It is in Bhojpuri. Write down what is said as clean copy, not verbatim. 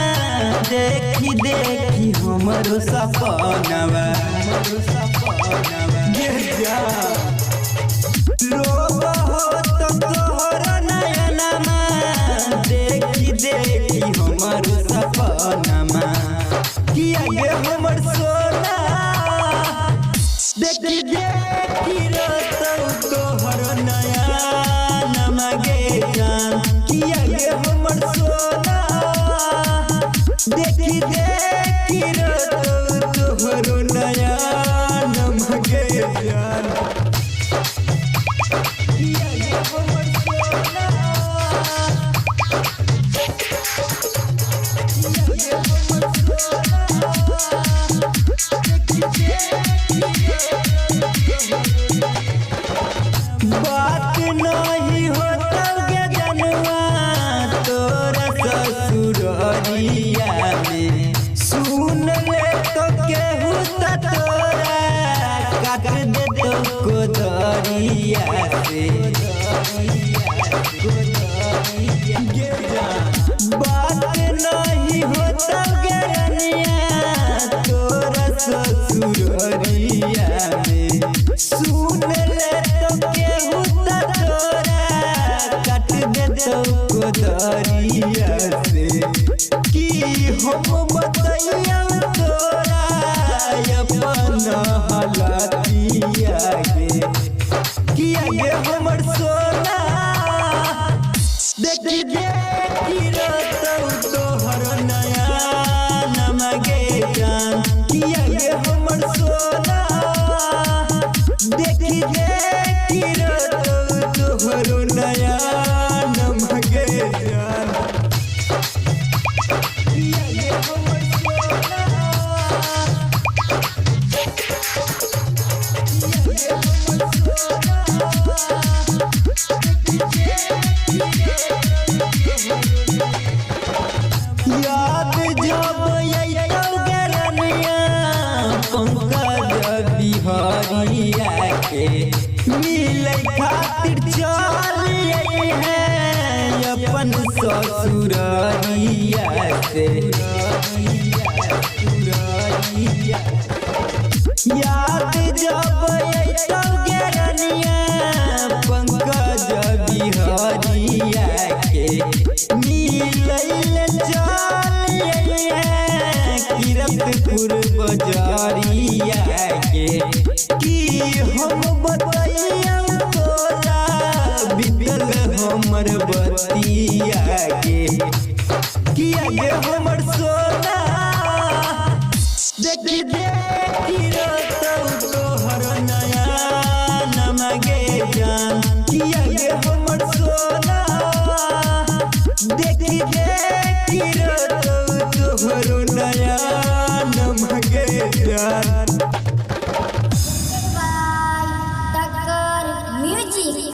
देखी देखी हमरो सपनवा रोब हो तो तोहरा नयनमा देखी देखी हमरो सपनमा किया गे हमर सोना देखी देखी रोतो तोहरा नयनमा गे जान किया गे हमर सोना देखी देखी रोतो तोहरो नयनमा गे जान किया गे हमर सोना किया गे हमर सोना बात नहीं होता गे जनवा तोरा ससुररिया में सुन ले तो केहू त तोरा काट दे तो कोदरिया से बात नहीं होता गे रनिया तोरा ससुररिया में सुन ले तो केहू त तोरा काट दे तो कोदरिया से कि हम बतैया तोरा अपन हालतिया गे किया गे हमर सोना देखी देखी रोतो तोहर नयनमा गे जान किया गे हमर सोना देखी देखी रोतो तोहर नयनमा गे जान किया गे हमर सोना किया गे हमर याद जब अइतौ गे रनिया पंकज बिहारिया के मिलै खातिर चल है अपन ससुररिया से याद जब अइतौ गे रनिया पंकज बिहारिया के मिलै चल किरतपुर बजारिया के कि हम बतैया तोरा बीतल हमर बतिया के किया गे हमर सोना देखी